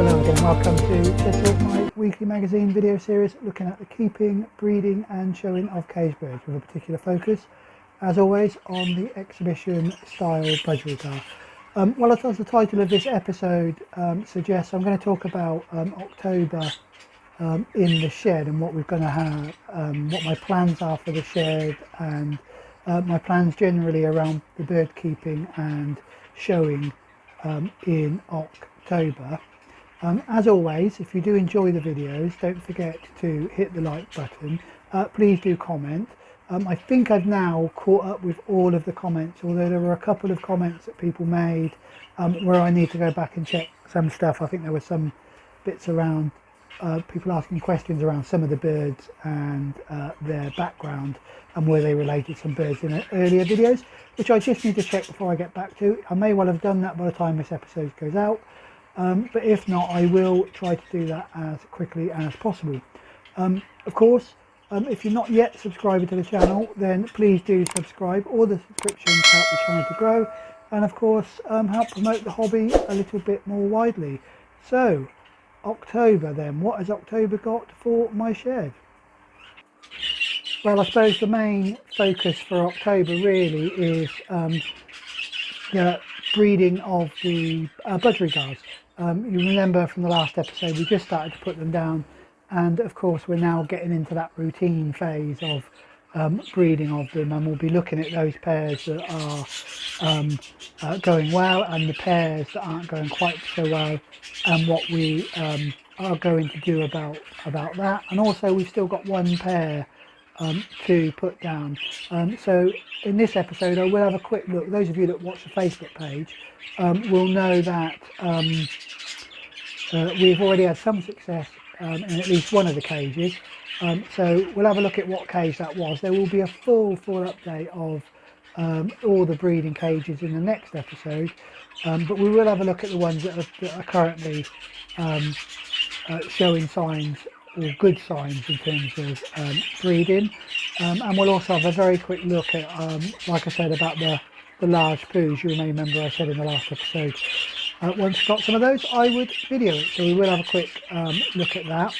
Hello again, welcome to Shed Talk, my weekly magazine video series looking at the keeping, breeding and showing of cage birds with a particular focus, as always, on the exhibition style budgerigar. Well, as the title of this episode suggests, I'm going to talk about October in the shed and what we're going to have, what my plans are for the shed, and my plans generally around the bird keeping and showing in October. As always, if you do enjoy the videos, don't forget to hit the like button. Please do comment. I think I've now caught up with all of the comments, although there were a couple of comments that people made where I need to go back and check some stuff. I think there were some bits around people asking questions around some of the birds and their background and where they related some birds in earlier videos, which I just need to check before I get back to. I may well have done that by the time this episode goes out. But if not, I will try to do that as quickly as possible. Of course, if you're not yet subscribed to the channel, then please do subscribe. All the subscriptions help the channel to grow and of course help promote the hobby a little bit more widely. So October then, what has October got for my shed? Well, I suppose the main focus for October really is the breeding of the budgerigars. You remember from the last episode we just started to put them down, and of course we're now getting into that routine phase of breeding of them, and we'll be looking at those pairs that are going well and the pairs that aren't going quite so well, and what we are going to do about that. And also we've still got one pair to put down. So in this episode I will have a quick look. Those of you that watch the Facebook page will know that we've already had some success in at least one of the cages. So we'll have a look at what cage that was. There will be a full update of all the breeding cages in the next episode, but we will have a look at the ones that are currently showing signs, or good signs in terms of breeding, and we'll also have a very quick look at, like I said, about the large poos. You may remember I said in the last episode, once I got some of those I would video it, so we will have a quick look at that.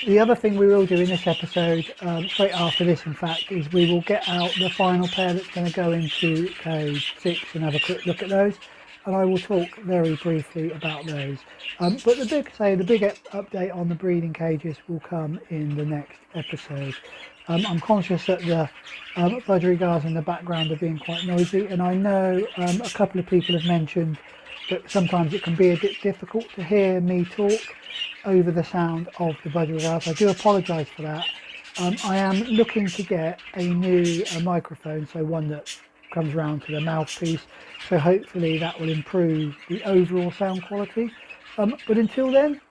The other thing we will do in this episode, straight after this in fact, is we will get out the final pair that's going to go into cage 6 and have a quick look at those, and I will talk very briefly about those. But the big update on the breeding cages will come in the next episode. I'm conscious that the budgerigars in the background are being quite noisy, and I know a couple of people have mentioned that sometimes it can be a bit difficult to hear me talk over the sound of the budgerigars. I do apologise for that. I am looking to get a new microphone, so one that comes round to the mouthpiece, so hopefully that will improve the overall sound quality. But until then,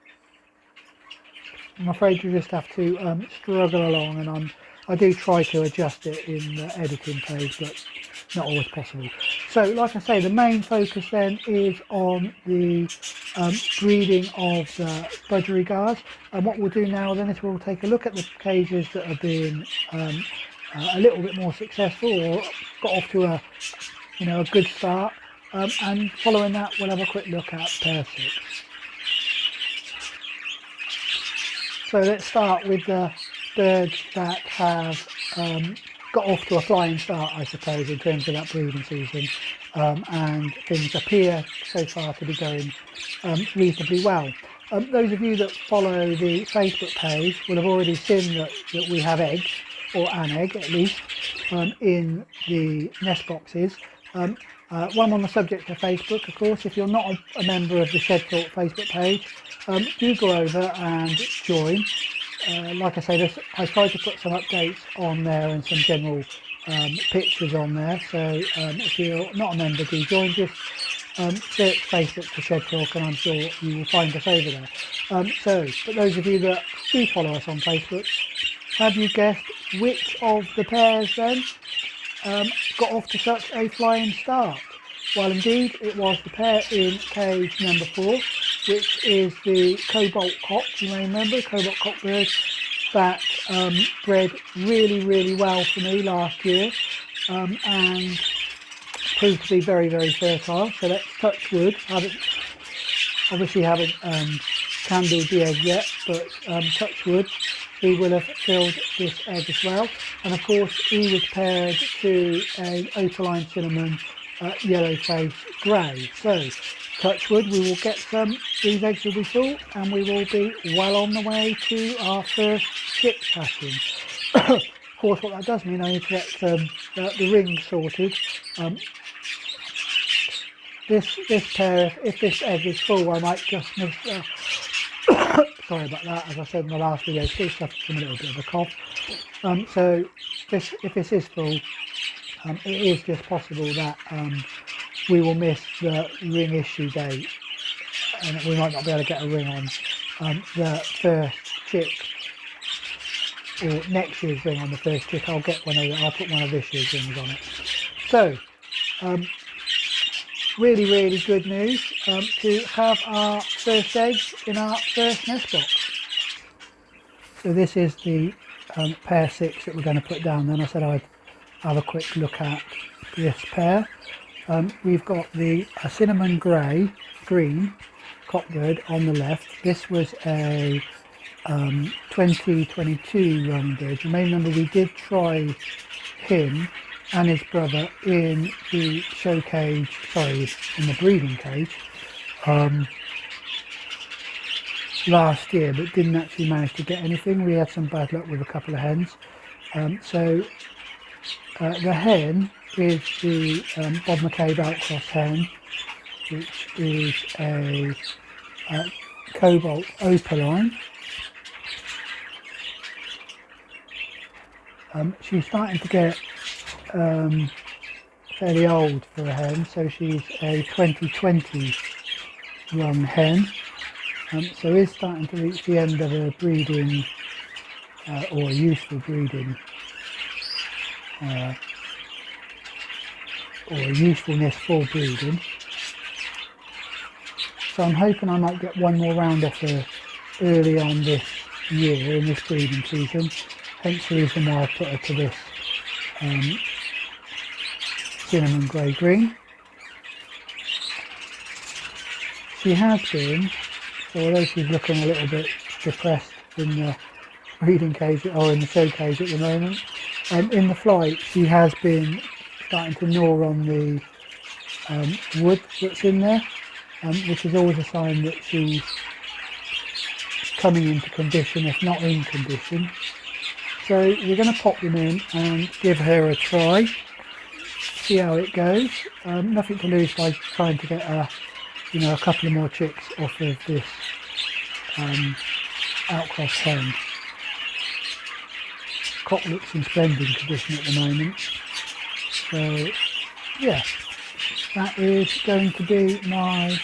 I'm afraid you just have to struggle along, and I do try to adjust it in the editing page, but not always possible. So like I say, the main focus then is on the breeding of the budgerigars, and what we'll do now then is we'll take a look at the cages that are being a little bit more successful or got off to a good start, and following that we'll have a quick look at pair 6. So let's start with the birds that have got off to a flying start, I suppose, in terms of that breeding season, and things appear so far to be going reasonably well. Those of you that follow the Facebook page will have already seen that we have eggs, or an egg at least, in the nest boxes. One on the subject of Facebook, of course, if you're not a member of the Shed Talk Facebook page, do go over and join. Like I say, I try to put some updates on there and some general pictures on there, so if you're not a member, do join. Just search Facebook for Shed Talk and I'm sure you will find us over there. But those of you that do follow us on Facebook, have you guessed which of the pairs then got off to such a flying start? Well, indeed, it was the pair in cage number 4, which is the cobalt cock. You may remember cobalt cock bird that bred really well for me last year, and proved to be very fertile. So let's touch wood, have it obviously haven't candled the egg yet, but touch wood, he will have filled this egg as well. And of course he was paired to an opaline cinnamon yellow face grey. So touch wood, we will get some, these eggs will be full, and we will be well on the way to our first chicks hatching. Of course what that does mean, I need to get the rings sorted. This pair, if this egg is full, I might just miss, sorry about that, as I said in the last video, still suffering from a little bit of a cough. So if this is full, it is just possible that we will miss the ring issue date, and we might not be able to get a ring on the first chick, or next year's ring on the first chick. I'll put one of this year's rings on it. So really good news to have our first eggs in our first nest box. So this is the pair 6 that we're going to put down. Then I said I'd have a quick look at this pair. We've got the cinnamon green cockbird on the left. This was a 2022 run bird. You may remember we did try him and his brother in the show cage, in the breeding cage last year, but didn't actually manage to get anything. We had some bad luck with a couple of hens. So the hen is the Bob McCabe outcross hen, which is a cobalt opaline. She's starting to get fairly old for a hen, so she's a 2020 run hen, so is starting to reach the end of her breeding or useful breeding or usefulness for breeding. So I'm hoping I might get one more round off her early on this year in this breeding season, hence the reason why I put her to this cinnamon grey green. She has been, so although she's looking a little bit depressed in the breeding cage or in the show cage at the moment, in the flight she has been starting to gnaw on the wood that's in there, which is always a sign that she's coming into condition, if not in condition. So we're going to pop them in and give her a try, see how it goes. Nothing to lose by trying to get a couple of more chicks off of this outcross hen. Cock looks in splendid condition at the moment. So yeah, that is going to be my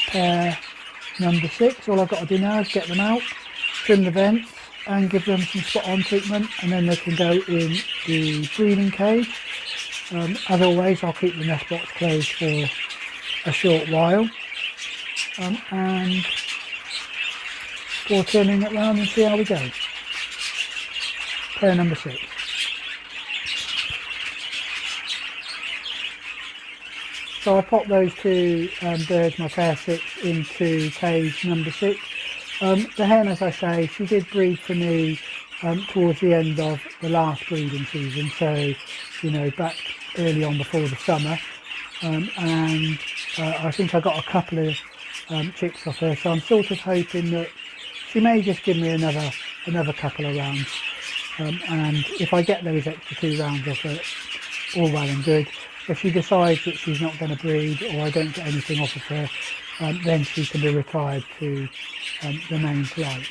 pair number 6. All I've got to do now is get them out, trim the vents and give them some spot on treatment, and then they can go in the breeding cage. As always, I'll keep the nest box closed for a short while, and we'll turning it round and see how we go. Pair number 6. So I popped those two birds, my pair 6, into cage number 6. The hen, as I say, she did breed for me towards the end of the last breeding season, so back early on before the summer, and I think I got a couple of chicks off her, so I'm sort of hoping that she may just give me another couple of rounds, and if I get those extra 2 rounds off her, all well and good. If she decides that she's not going to breed, or I don't get anything off of her, then she can be retired to the main flight.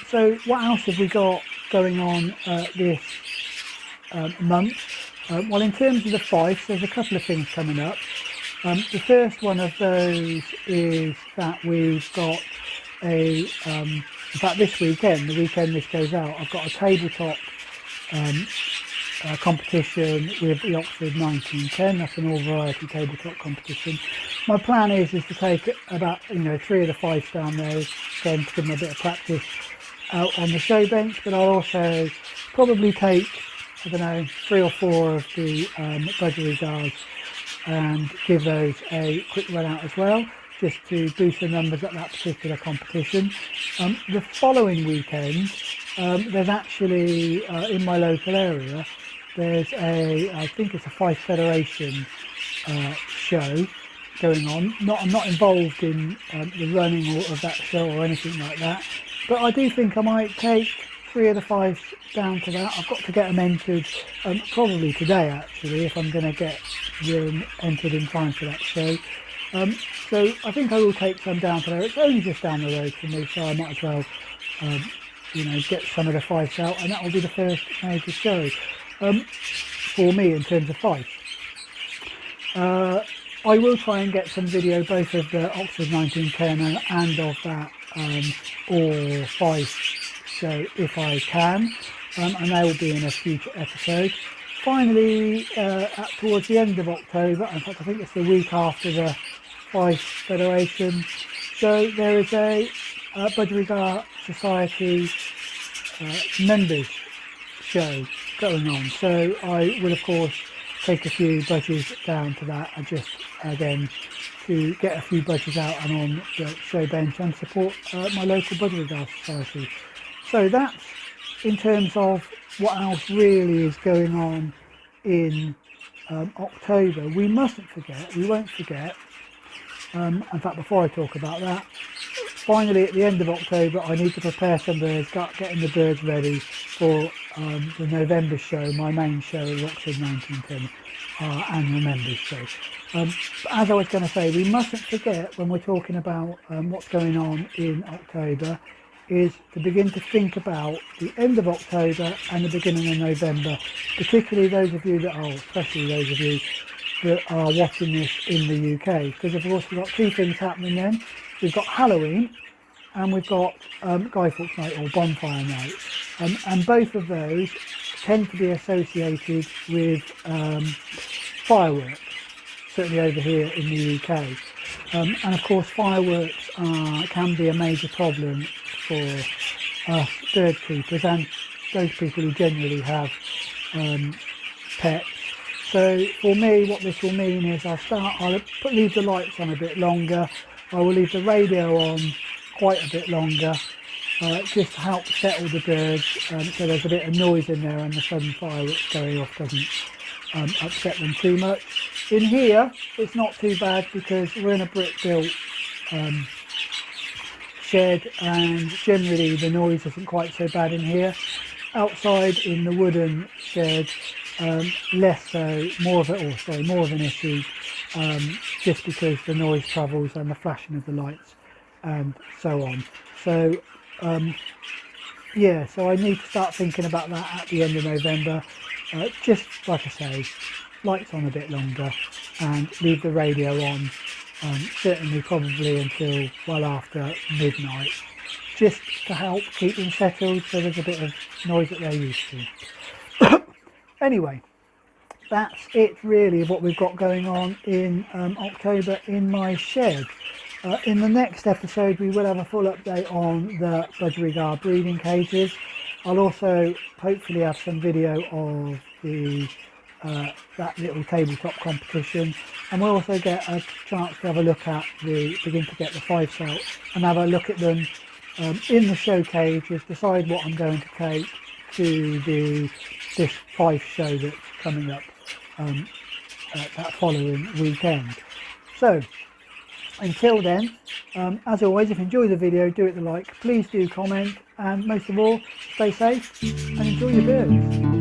So what else have we got going on this month? Well, in terms of the Fifes, there's a couple of things coming up. The first one of those is that we've got in fact this weekend, the weekend this goes out, I've got a tabletop competition with the Oxford 1910. That's an all variety tabletop competition. My plan is to take about 3 of the Fifes down there, again to give them a bit of practice out on the show bench, but I'll also probably take 3 or 4 of the budgerigars and give those a quick run out as well, just to boost the numbers at that particular competition. The following weekend, there's actually, in my local area, there's I think it's a Fife Federation show going on. I'm not involved in the running of that show or anything like that, but I do think I might take 3 of the 5 down to that. I've got to get them entered probably today actually, if I'm going to get them entered in time for that show. So I think I will take some down to there. It's only just down the road from me, so I might as well get some of the Fifes out, and that will be the first major show for me in terms of Fife. I will try and get some video both of the Oxford 1910 and of that or Fife show if I can, and they will be in a future episode. Finally, towards the end of October, in fact I think it's the week after the Fife Federation show, there is a Budgerigar Society members show going on, so I will of course take a few budgies down to that, and just again to get a few budgies out and on the show bench and support my local Budgerigar Society. So that's in terms of what else really is going on in October. We won't forget, in fact before I talk about that, finally at the end of October I need to prepare some birds, getting the birds ready for the November show, my main show, the Oxford 1910 annual members show. As I was going to say, we mustn't forget when we're talking about what's going on in October is to begin to think about the end of October and the beginning of November, particularly those of you that are, especially those of you that are watching this in the UK, because of course we've got 2 things happening then. We've got Halloween and we've got Guy Fawkes Night or Bonfire Night, and both of those tend to be associated with fireworks, certainly over here in the UK, and of course fireworks can be a major problem for us bird keepers and those people who generally have pets. So for me, what this will mean is I'll leave the lights on a bit longer. I will leave the radio on quite a bit longer, just to help settle the birds, so there's a bit of noise in there and the sudden fireworks going off doesn't upset them too much. In here, it's not too bad because we're in a brick built shed, and generally the noise isn't quite so bad in here. Outside in the wooden shed, less so, more of an issue, just because the noise travels and the flashing of the lights and so on. So yeah, so I need to start thinking about that at the end of November. Just like I say, lights on a bit longer and leave the radio on, certainly probably until well after midnight, just to help keep them settled so there's a bit of noise that they're used to. Anyway, that's it really of what we've got going on in October in my shed. In the next episode we will have a full update on the Budgerigar breeding cages. I'll also hopefully have some video of the that little tabletop competition, and we'll also get a chance to have a look at begin to get the Fifes out and have a look at them in the show cages, decide what I'm going to take to this Fife show that's coming up that following weekend. So until then, as always, if you enjoy the video, do hit the like, please do comment, and most of all, stay safe and enjoy your birds.